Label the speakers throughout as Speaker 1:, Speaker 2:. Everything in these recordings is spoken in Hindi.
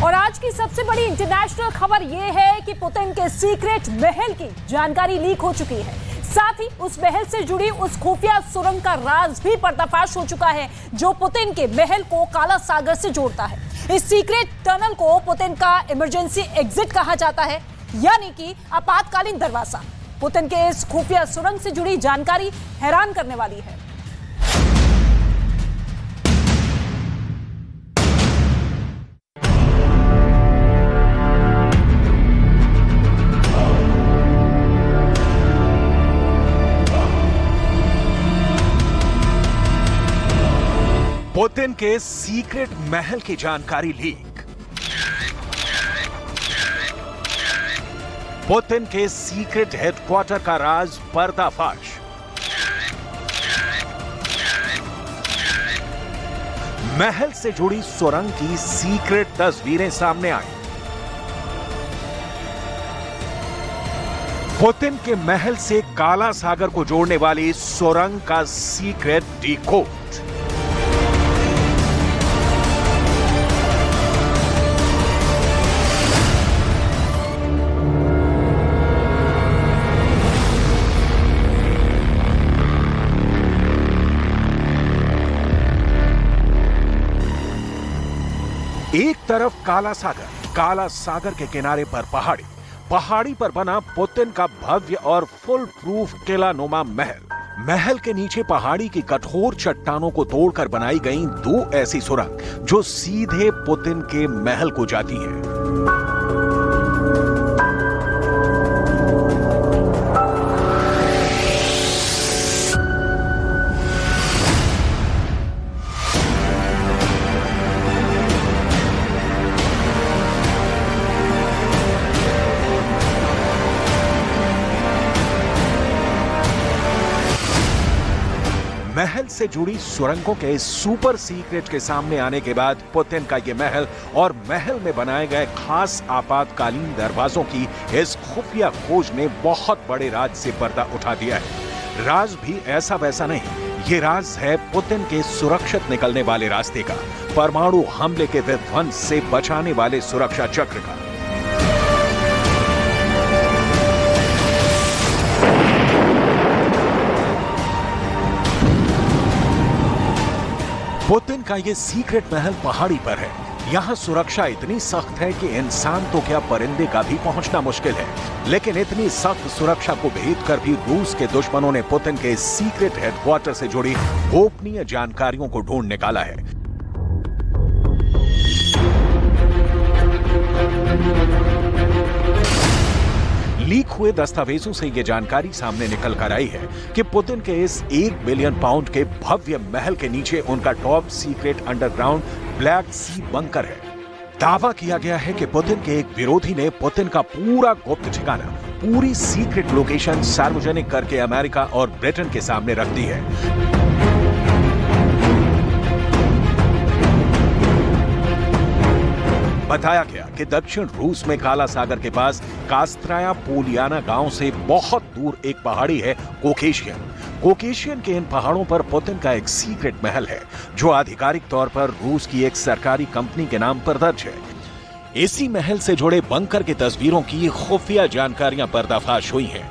Speaker 1: और आज की सबसे बड़ी इंटरनेशनल खबर यह है कि पुतिन के सीक्रेट महल की जानकारी लीक हो चुकी है। साथ ही उस महल से जुड़ी उस खुफिया सुरंग का राज भी पर्दाफाश हो चुका है, जो पुतिन के महल को काला सागर से जोड़ता है। इस सीक्रेट टनल को पुतिन का इमरजेंसी एग्जिट कहा जाता है, यानी कि आपातकालीन दरवाजा। पुतिन के इस खुफिया सुरंग से जुड़ी जानकारी हैरान करने वाली है।
Speaker 2: पुतिन के सीक्रेट महल की जानकारी लीक। पुतिन के सीक्रेट हेडक्वार्टर का राज पर्दाफाश। महल से जुड़ी सुरंग की सीक्रेट तस्वीरें सामने आई। पुतिन के महल से काला सागर को जोड़ने वाली सुरंग का सीक्रेट डिकोड। एक तरफ काला सागर के किनारे पर पहाड़ी पर बना पुतिन का भव्य और फुल प्रूफ किला नुमा महल के नीचे पहाड़ी की कठोर चट्टानों को तोड़कर बनाई गई दो ऐसी सुरंग जो सीधे पुतिन के महल को जाती हैं। महल से जुड़ी सुरंगों के सुपर सीक्रेट के सामने आने के बाद पुतिन का यह महल और महल में बनाए गए खास आपातकालीन दरवाजों की इस खुफिया खोज ने बहुत बड़े राज से पर्दा उठा दिया है। राज भी ऐसा वैसा नहीं, ये राज है पुतिन के सुरक्षित निकलने वाले रास्ते का, परमाणु हमले के विध्वंस से बचाने वाले सुरक्षा चक्र का। पुतिन का ये सीक्रेट महल पहाड़ी पर है। यहाँ सुरक्षा इतनी सख्त है कि इंसान तो क्या परिंदे का भी पहुंचना मुश्किल है। लेकिन इतनी सख्त सुरक्षा को भेद कर भी रूस के दुश्मनों ने पुतिन के सीक्रेट हेडक्वार्टर से जुड़ी गोपनीय जानकारियों को ढूंढ निकाला है। लीक हुए दस्तावेजों से यह जानकारी सामने निकल कर आई है कि पुतिन के इस 1 बिलियन पाउंड के भव्य महल के नीचे उनका टॉप सीक्रेट अंडरग्राउंड ब्लैक सी बंकर है। दावा किया गया है कि पुतिन के एक विरोधी ने पुतिन का पूरा गुप्त ठिकाना, पूरी सीक्रेट लोकेशन सार्वजनिक करके अमेरिका और ब्रिटेन के सामने रख दी है। बताया गया कि दक्षिण रूस में काला सागर के पास कास्त्राया पोलियाना गांव से बहुत दूर एक पहाड़ी है कोकेशियन के इन पहाड़ों पर पुतिन का एक सीक्रेट महल है, जो आधिकारिक तौर पर रूस की एक सरकारी कंपनी के नाम पर दर्ज है। इसी महल से जुड़े बंकर की तस्वीरों की खुफिया जानकारियां पर्दाफाश हुई हैं।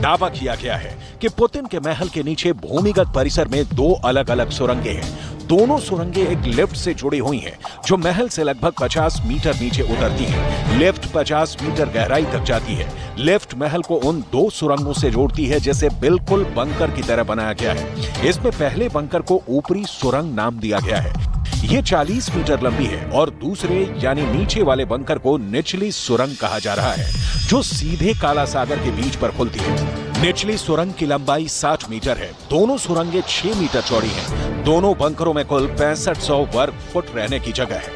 Speaker 2: दावा किया गया है कि पुतिन के महल के नीचे भूमिगत परिसर में दो अलग अलग सुरंगें हैं। दोनों सुरंगें एक लिफ्ट से जुड़ी हुई हैं, जो महल से लगभग 50 मीटर नीचे उतरती हैं। लिफ्ट 50 मीटर गहराई तक जाती है। लिफ्ट महल को उन दो सुरंगों से जोड़ती है, जिसे बिल्कुल बंकर की तरह बनाया गया है। इसमें पहले बंकर को ऊपरी सुरंग नाम दिया गया है। ये 40 मीटर लंबी है और दूसरे यानी नीचे वाले बंकर को निचली सुरंग कहा जा रहा है, जो सीधे काला सागर के बीच पर खुलती है। निचली सुरंग की लंबाई 60 मीटर है। दोनों सुरंगें 6 मीटर चौड़ी हैं। दोनों बंकरों में कुल 6500 वर्ग फुट रहने की जगह है।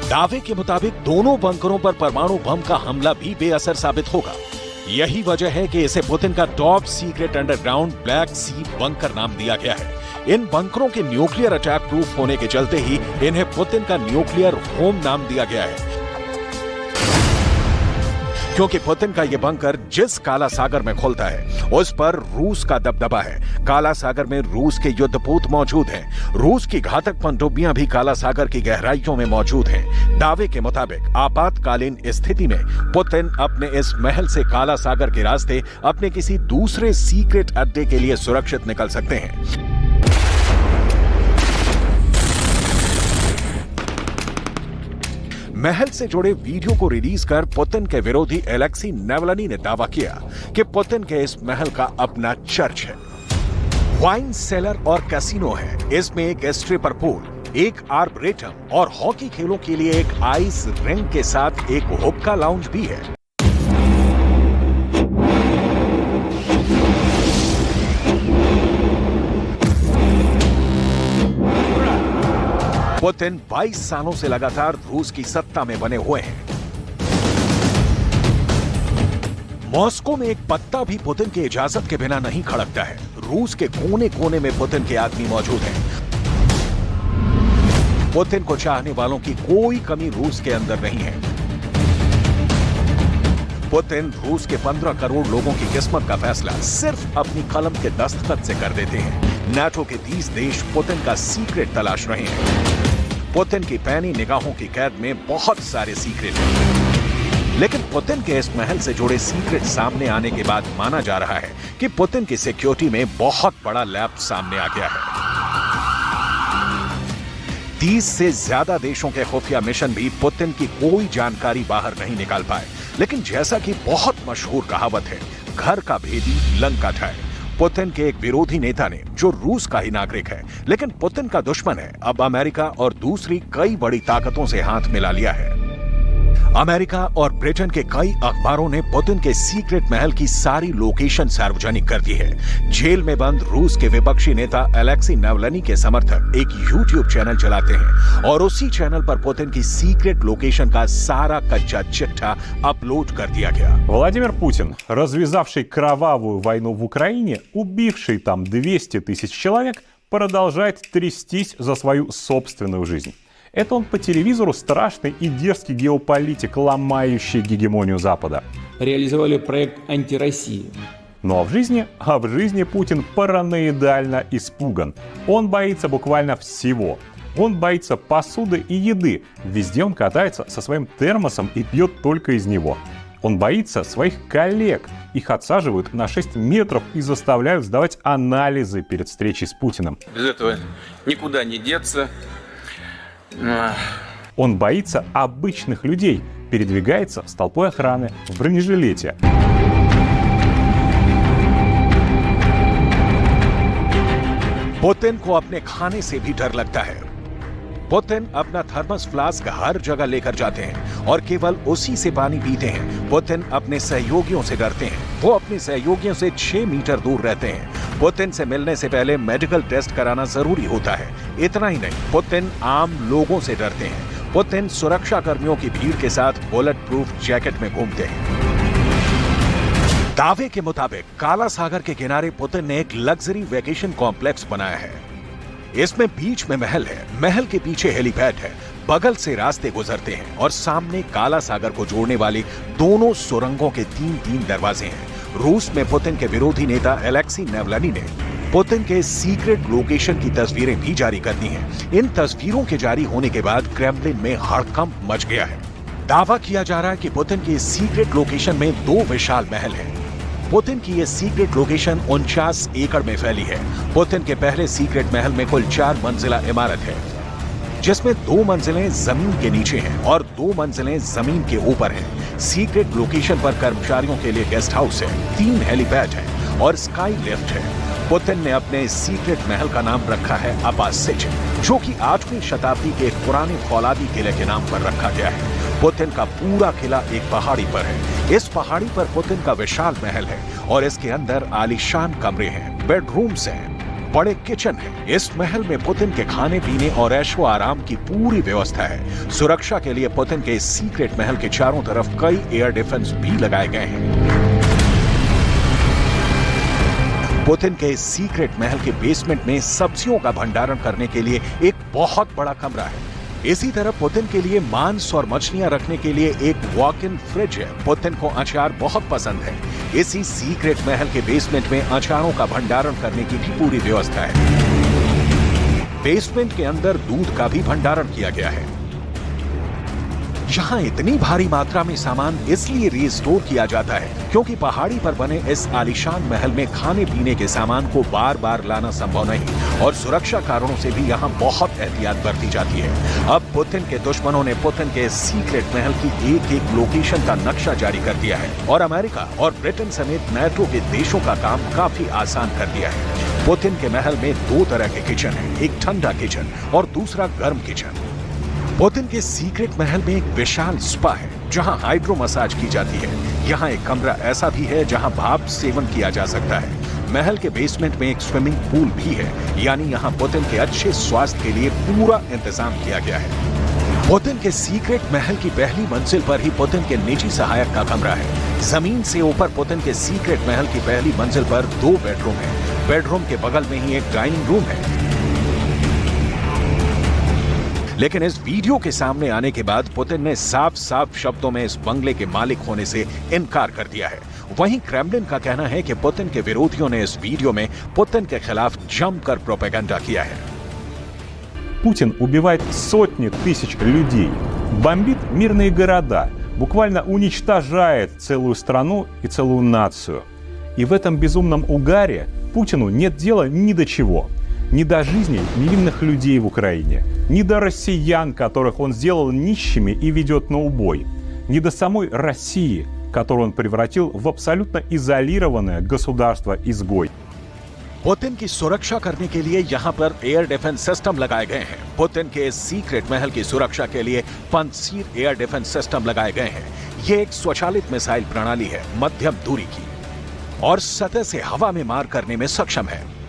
Speaker 2: दावे के मुताबिक दोनों बंकरों पर परमाणु बम का हमला भी बेअसर साबित होगा। यही वजह है कि इसे पुतिन का टॉप सीक्रेट अंडरग्राउंड ब्लैक सी बंकर नाम दिया गया है। इन बंकरों के न्यूक्लियर अटैक प्रूफ होने के चलते ही इन्हें पुतिन का न्यूक्लियर होम नाम दिया गया है। क्योंकि पुतिन का यह बंकर जिस काला सागर में खुलता है उस पर रूस का दबदबा है। काला सागर में रूस के युद्धपोत मौजूद हैं। रूस की घातक पनडुब्बियां भी काला सागर की गहराइयों में मौजूद हैं। दावे के मुताबिक आपातकालीन स्थिति में पुतिन अपने इस महल से काला सागर के रास्ते अपने किसी दूसरे सीक्रेट अड्डे के लिए सुरक्षित निकल सकते हैं। महल से जुड़े वीडियो को रिलीज कर पुतिन के विरोधी एलेक्सी नावल्नी ने दावा किया कि पुतिन के इस महल का अपना चर्च है, वाइन सेलर और कैसीनो है। इसमें एक स्ट्रिपर पूल, एक आर्बरेटम और हॉकी खेलों के लिए एक आइस रिंग के साथ एक हुक्का लाउंज भी है। पुतिन 22 सालों से लगातार रूस की सत्ता में बने हुए हैं। मॉस्को में एक पत्ता भी पुतिन की इजाजत के बिना नहीं खड़कता है। रूस के कोने कोने में पुतिन के आदमी मौजूद हैं। पुतिन को चाहने वालों की कोई कमी रूस के अंदर नहीं है। पुतिन रूस के 15 करोड़ लोगों की किस्मत का फैसला सिर्फ अपनी कलम के दस्तखत से कर देते हैं। नाटो के 30 देश पुतिन का सीक्रेट तलाश रहे हैं। पुतिन की पैनी निगाहों की कैद में बहुत सारे सीक्रेट हैं। लेकिन पुतिन के इस महल से जुड़े सीक्रेट सामने आने के बाद माना जा रहा है कि पुतिन की सिक्योरिटी में बहुत बड़ा लैप सामने आ गया है। 30 से ज्यादा देशों के खुफिया मिशन भी पुतिन की कोई जानकारी बाहर नहीं निकाल पाए। लेकिन जैसा कि बहुत मशहूर कहावत है, घर का भेदी लंका ढाए। पुतिन के एक विरोधी नेता ने, जो रूस का ही नागरिक है लेकिन पुतिन का दुश्मन है, अब अमेरिका और दूसरी कई बड़ी ताकतों से हाथ मिला लिया है। अमेरिका और ब्रिटेन के कई अखबारों ने पुतिन के सीक्रेट महल की सारी लोकेशन सार्वजनिक कर दी है। जेल में बंद रूस के विपक्षी नेता एलेक्सी नावल्नी के समर्थक एक यूट्यूब चैनल चलाते हैं और उसी चैनल पर पुतिन की सीक्रेट लोकेशन का सारा कच्चा चिट्ठा अपलोड कर दिया गया।
Speaker 3: Владимир Путин, развязавший кровавую войну в Украине, убивший там 200 тысяч человек, продолжает трястись за свою собственную жизнь. Это он по телевизору страшный и дерзкий геополитик, ломающий гегемонию Запада.
Speaker 4: Реализовали проект «Антироссия».
Speaker 3: Ну а в жизни Путин параноидально испуган. Он боится буквально всего. Он боится посуды и еды. Везде он катается со своим термосом и пьет только из него. Он боится своих коллег. Их отсаживают на 6 метров и заставляют сдавать анализы перед встречей с Путиным.
Speaker 4: Без этого никуда не деться.
Speaker 3: Он боится обычных людей, передвигается с толпой охраны в бронежилете.
Speaker 2: पुतिन को अपने खाने से भी डर लगता है। पुतिन अपना थर्मस फ्लास्क हर जगह लेकर जाते हैं और केवल उसी से पानी पीते हैं। पुतिन अपने सहयोगियों से डरते हैं। वो अपने सहयोगियों से 6 मीटर दूर रहते हैं। पुतिन से मिलने से पहले मेडिकल टेस्ट कराना जरूरी होता है। इतना ही नहीं, पुतिन आम लोगों से डरते हैं। पुतिन सुरक्षा कर्मियों की भीड़ के साथ बुलेट प्रूफ जैकेट में घूमते हैं। दावे के मुताबिक काला सागर के किनारे पुतिन ने एक लग्जरी वेकेशन कॉम्प्लेक्स बनाया है। इसमें बीच में महल है, महल के पीछे हेलीपैड है, बगल से रास्ते गुजरते हैं और सामने काला सागर को जोड़ने वाली दोनों सुरंगों के 3-3 दरवाजे हैं। रूस में पुतिन के विरोधी नेता एलेक्सी नावल्नी ने पुतिन के सीक्रेट लोकेशन की तस्वीरें भी जारी कर दी हैं। इन तस्वीरों के जारी होने के बाद क्रेमलिन में हड़कंप मच गया है। दावा किया जा रहा है कि पुतिन की सीक्रेट लोकेशन में 2 विशाल महल हैं। पुतिन की यह सीक्रेट लोकेशन 49 एकड़ में फैली है। पुतिन के पहले सीक्रेट महल में कुल 4 मंजिला इमारत है, जिसमें 2 मंजिलें जमीन के नीचे हैं और 2 मंजिलें जमीन के ऊपर हैं। सीक्रेट लोकेशन पर कर्मचारियों के लिए गेस्ट हाउस है, 3 हेलीपैड है और स्काई लिफ्ट है। पुतिन ने अपने सीक्रेट महल का नाम रखा है अपासिच, जो कि 8वीं शताब्दी के एक पुराने फौलादी किले के नाम पर रखा गया है। पुतिन का पूरा किला एक पहाड़ी पर है। इस पहाड़ी पर पुतिन का विशाल महल है और इसके अंदर आलीशान कमरे हैं, बेडरूम्स हैं, बड़े किचन है। इस महल में पुतिन के खाने पीने और ऐशो आराम की पूरी व्यवस्था है। सुरक्षा के लिए पुतिन के सीक्रेट महल के चारों तरफ कई एयर डिफेंस भी लगाए गए हैं। पुतिन के सीक्रेट महल के बेसमेंट में सब्जियों का भंडारण करने के लिए एक बहुत बड़ा कमरा है। इसी तरह पुतिन के लिए मांस और मछलियां रखने के लिए एक वॉक इन फ्रिज है। पुतिन को अचार बहुत पसंद है। इसी सीक्रेट महल के बेसमेंट में अचारों का भंडारण करने की भी पूरी व्यवस्था है। बेसमेंट के अंदर दूध का भी भंडारण किया गया है। यहाँ इतनी भारी मात्रा में सामान इसलिए रीस्टोर किया जाता है क्योंकि पहाड़ी पर बने इस आलीशान महल में खाने पीने के सामान को बार बार लाना संभव नहीं और सुरक्षा कारणों से भी यहाँ बहुत एहतियात बरती जाती है। अब पुतिन के दुश्मनों ने पुतिन के सीक्रेट महल की एक एक लोकेशन का नक्शा जारी कर दिया है और अमेरिका और ब्रिटेन समेत नाटो के देशों का काम काफी आसान कर दिया है। पुतिन के महल में 2 तरह के किचन है, एक ठंडा किचन और दूसरा गर्म किचन। पुतिन के सीक्रेट महल में एक विशाल स्पा है जहां हाइड्रो मसाज की जाती है। यहाँ एक कमरा ऐसा भी है जहां भाप सेवन किया जा सकता है। महल के बेसमेंट में एक स्विमिंग पूल भी है, यानी यहाँ पुतिन के अच्छे स्वास्थ्य के लिए पूरा इंतजाम किया गया है। पुतिन के सीक्रेट महल की पहली मंजिल पर ही पुतिन के निजी सहायक का कमरा है। जमीन से ऊपर पुतिन के सीक्रेट महल की पहली मंजिल पर 2 बेडरूम है। बेडरूम के बगल में ही एक डाइनिंग रूम है। लेकिन इस वीडियो के सामने आने के बाद पुतिन ने साफ साफ शब्दों में इस बंगले के मालिक होने से इनकार कर दिया है। वहीं क्रेमलिन का कहना है कि पुतिन के विरोधियों ने इस वीडियो में पुतिन के खिलाफ जमकर प्रोपेगेंडा किया है।
Speaker 3: Путин убивает сотни тысяч людей, бомбит мирные города, буквально уничтожает целую страну и целую нацию. И в этом безумном угаре Путину нет дела ни до чего. Ни до жизней невинных людей в Украине, ни до россиян, которых он сделал нищими и ведет на убой, ни до самой России, которую он превратил в абсолютно изолированное государство-изгой.
Speaker 2: पुतिन की सुरक्षा करने के लिए यहाँ पर एयर डिफेंस सिस्टम लगाए गए हैं। पुतिन के सीक्रेट महल की सुरक्षा के लिए पंसीर एयर डिफेंस सिस्टम लगाए गए हैं। ये एक स्वचालित मिसाइल प्रणाली है, मध्यम दूरी की, और सतह से हवा में मार करने में सक्षम है।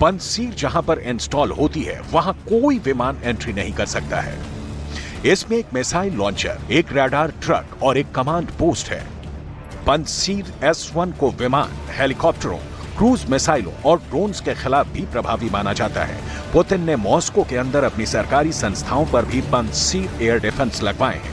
Speaker 2: पंसीर जहां पर इंस्टॉल होती है वहां कोई विमान एंट्री नहीं कर सकता है। इसमें एक मिसाइल लॉन्चर, एक रडार ट्रक और एक कमांड पोस्ट है। पंसीर S-1 को विमान, हेलीकॉप्टरों, क्रूज मिसाइलों और ड्रोन्स के खिलाफ भी प्रभावी माना जाता है। पुतिन ने मॉस्को के अंदर अपनी सरकारी संस्थाओं पर भी पंसीर एयर डिफेंस लगवाए हैं।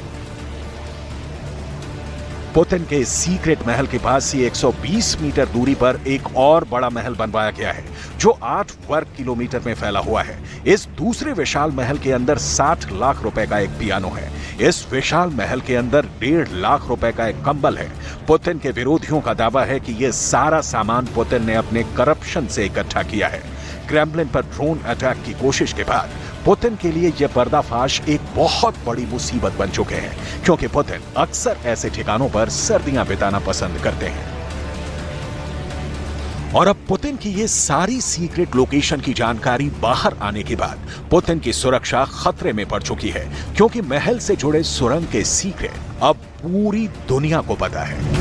Speaker 2: पुतिन के सीक्रेट महल के पास ही 120 मीटर दूरी पर एक और बड़ा महल बनवाया गया है जो 8 वर्ग किलोमीटर में फैला हुआ है। इस दूसरे विशाल महल के अंदर 60 लाख रुपए का एक पियानो है। इस विशाल महल के अंदर 1.5 लाख रुपए का एक कंबल है। पुतिन के विरोधियों का दावा है कि यह सारा सामान पुतिन ने अपने करप्शन से इकट्ठा किया है। क्रेमलिन पर ड्रोन अटैक की कोशिश के बाद पुतिन के लिए यह पर्दाफाश एक बहुत बड़ी मुसीबत बन चुके हैं, क्योंकि पुतिन अक्सर ऐसे ठिकानों पर सर्दियां बिताना पसंद करते हैं। और अब पुतिन की ये सारी सीक्रेट लोकेशन की जानकारी बाहर आने के बाद पुतिन की सुरक्षा खतरे में पड़ चुकी है, क्योंकि महल से जुड़े सुरंग के सीक्रेट अब पूरी दुनिया को पता है।